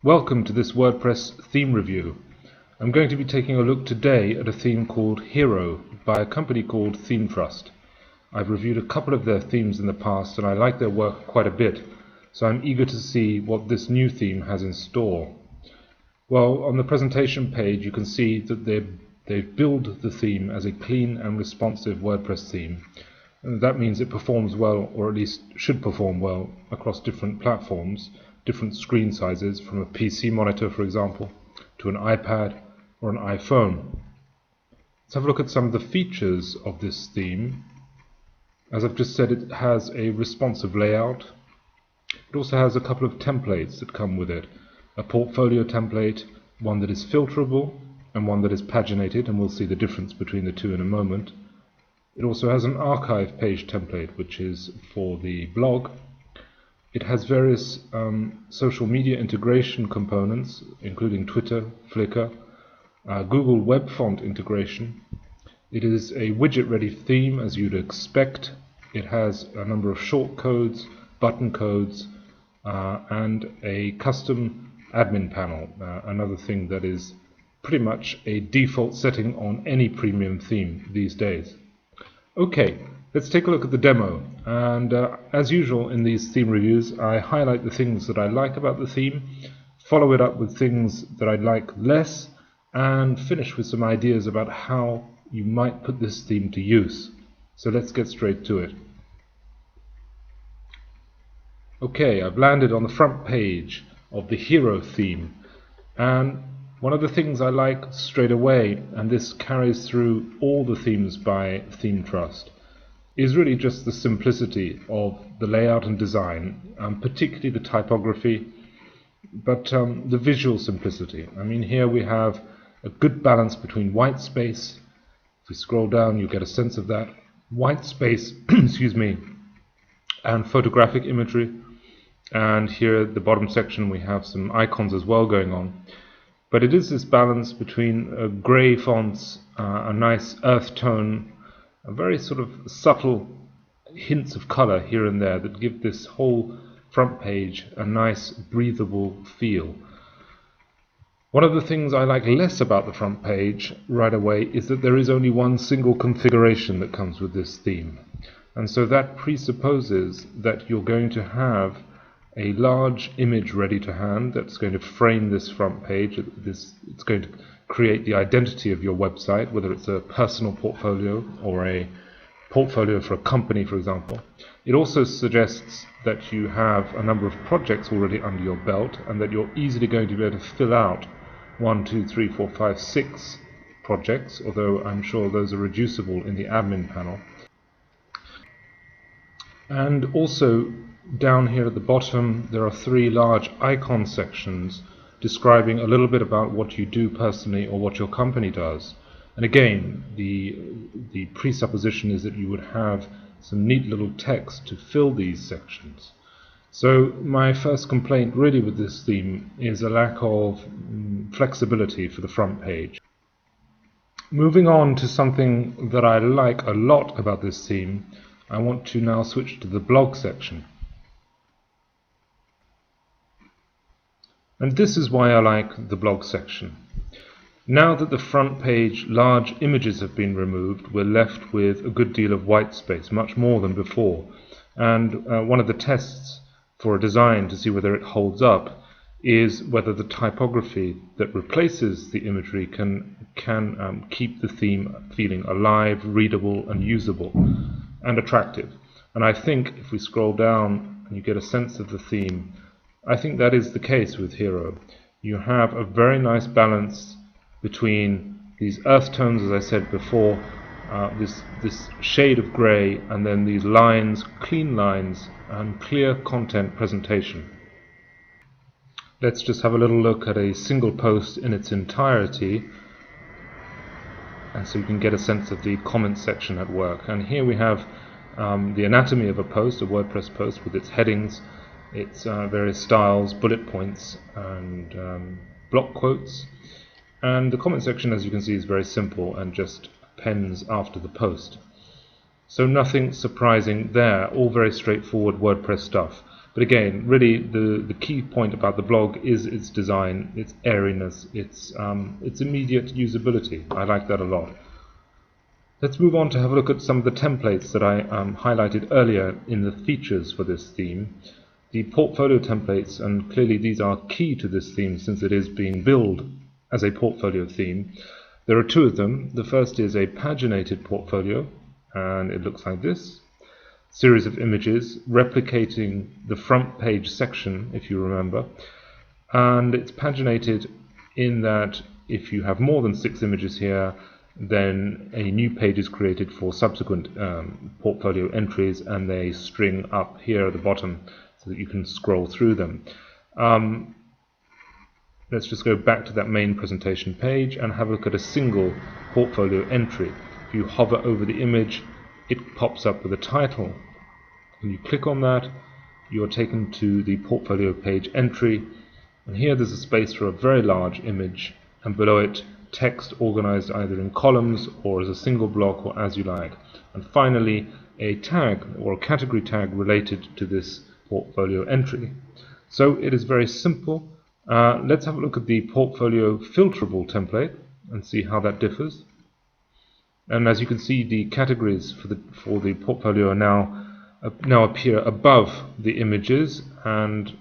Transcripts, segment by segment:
Welcome to this WordPress theme review. I'm going to be taking a look today at a theme called Hero by a company called Theme Trust. I've reviewed a couple of their themes in the past and I like their work quite a bit, so I'm eager to see what this new theme has in store. Well, on the presentation page you can see that they've billed the theme as a clean and responsive WordPress theme. And that means it performs well, or at least should perform well, across different platforms, different screen sizes, from a PC monitor, for example, to an iPad or an iPhone. Let's have a look at some of the features of this theme. As I've just said, it has a responsive layout. It also has a couple of templates that come with it. A portfolio template, one that is filterable, and one that is paginated, and we'll see the difference between the two in a moment. It also has an archive page template, which is for the blog. It has various social media integration components, including Twitter, Flickr, Google Web Font integration. It is a widget-ready theme, as you'd expect. It has a number of shortcodes, button codes, and a custom admin panel, another thing that is pretty much a default setting on any premium theme these days. Okay, let's take a look at the demo, and as usual in these theme reviews I highlight the things that I like about the theme, follow it up with things that I like less, and finish with some ideas about how you might put this theme to use. So let's get straight to it. Okay, I've landed on the front page of the Hero theme, and one of the things I like straight away, and this carries through all the themes by Theme Trust, is really just the simplicity of the layout and design, particularly the typography, but the visual simplicity. I mean, here we have a good balance between white space. If we scroll down, you get a sense of that. White space, excuse me, and photographic imagery. And here at the bottom section we have some icons as well going on. But it is this balance between grey fonts, a nice earth tone, a very sort of subtle hints of colour here and there that give this whole front page a nice breathable feel. One of the things I like less about the front page right away is that there is only one single configuration that comes with this theme. And so that presupposes that you're going to have a large image ready to hand that's going to frame this front page. It's going to create the identity of your website, whether it's a personal portfolio or a portfolio for a company, for example. It also suggests that you have a number of projects already under your belt and that you're easily going to be able to fill out 1, 2, 3, 4, 5, 6 projects, although I'm sure those are reducible in the admin panel. And also down here at the bottom there are 3 large icon sections describing a little bit about what you do personally or what your company does. And again, the presupposition is that you would have some neat little text to fill these sections. So my first complaint really with this theme is a lack of flexibility for the front page. Moving on to something that I like a lot about this theme, I want to now switch to the blog section. And this is why I like the blog section. Now that the front page large images have been removed, we're left with a good deal of white space, much more than before. And one of the tests for a design to see whether it holds up is whether the typography that replaces the imagery can keep the theme feeling alive, readable and usable and attractive. And I think if we scroll down and you get a sense of the theme, I think that is the case with Hero. You have a very nice balance between these earth tones, as I said before, this shade of grey, and then these lines, clean lines and clear content presentation. Let's just have a little look at a single post in its entirety, and so you can get a sense of the comment section at work. And here we have the anatomy of a post, a WordPress post, with its headings, its various styles, bullet points and block quotes. And the comment section, as you can see, is very simple and just appends after the post. So nothing surprising there, all very straightforward WordPress stuff. But again, really the key point about the blog is its design, its airiness, its immediate usability. I like that a lot. Let's move on to have a look at some of the templates that I highlighted earlier in the features for this theme. The portfolio templates, and clearly these are key to this theme since it is being billed as a portfolio theme. There are two of them. The first is a paginated portfolio, and it looks like this. Series of images replicating the front page section, if you remember. And it's paginated in that if you have more than 6 images here, then a new page is created for subsequent portfolio entries, and they string up here at the bottom so that you can scroll through them. Let's just go back to that main presentation page and have a look at a single portfolio entry. If you hover over the image, it pops up with a title. When you click on that, you're taken to the portfolio page entry, and here there's a space for a very large image, and below it text organized either in columns or as a single block or as you like. And finally, a tag or a category tag related to this portfolio entry. So it is very simple. Let's have a look at the portfolio filterable template and see how that differs. And as you can see, the categories for the portfolio are now appear above the images, and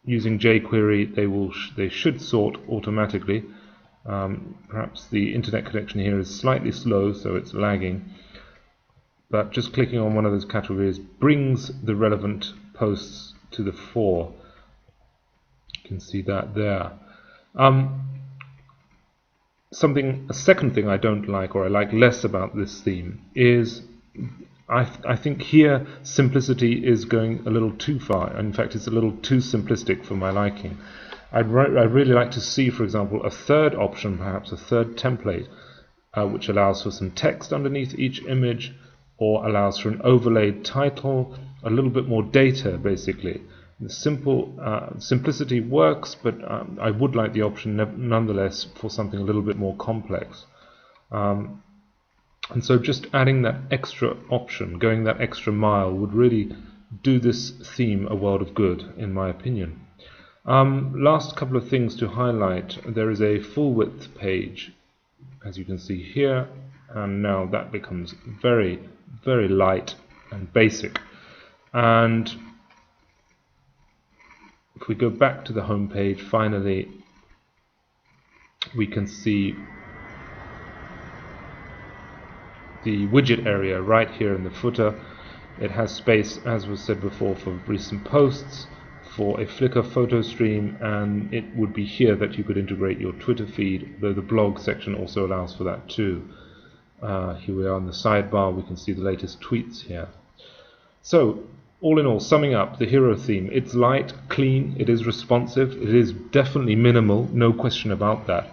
using jQuery they should sort automatically. Perhaps the internet connection here is slightly slow, so it's lagging, but just clicking on one of those categories brings the relevant posts to the fore. You can see that there. A second thing I don't like, or I like less about this theme, is I think here simplicity is going a little too far. In fact, it's a little too simplistic for my liking. I'd really like to see, for example, a third option, perhaps a third template, which allows for some text underneath each image, or allows for an overlaid title, a little bit more data, basically. The simplicity works, but I would like the option nonetheless for something a little bit more complex. And so just adding that extra option, going that extra mile, would really do this theme a world of good, in my opinion. Last couple of things to highlight. There is a full width page, as you can see here, and now that becomes very, very light and basic. And if we go back to the home page, finally we can see the widget area right here in the footer. It has space, as was said before, for recent posts, for a Flickr photo stream, and it would be here that you could integrate your Twitter feed, though the blog section also allows for that too. Here we are on the sidebar, we can see the latest tweets here. So, all in all, summing up, the Hero theme, it's light, clean, it is responsive, it is definitely minimal, no question about that,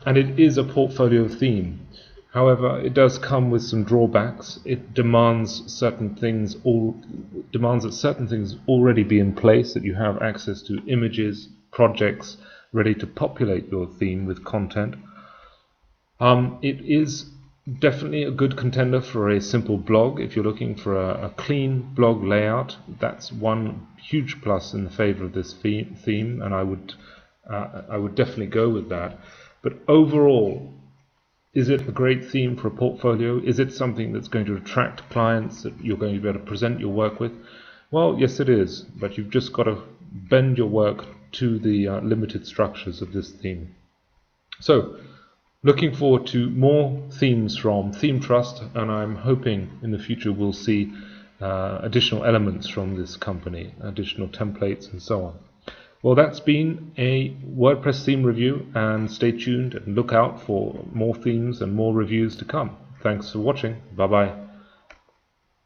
and it is a portfolio theme. However, it does come with some drawbacks. It demands that certain things already be in place, that you have access to images, projects ready to populate your theme with content. It is definitely a good contender for a simple blog. If you're looking for a clean blog layout, that's one huge plus in favor of this theme, and I would definitely go with that. But overall, is it a great theme for a portfolio? Is it something that's going to attract clients that you're going to be able to present your work with? Well, yes it is, but you've just got to bend your work to the limited structures of this theme. So, looking forward to more themes from Theme Trust, and I'm hoping in the future we'll see additional elements from this company, additional templates and so on. Well, that's been a WordPress theme review, and stay tuned and look out for more themes and more reviews to come. Thanks for watching. Bye-bye.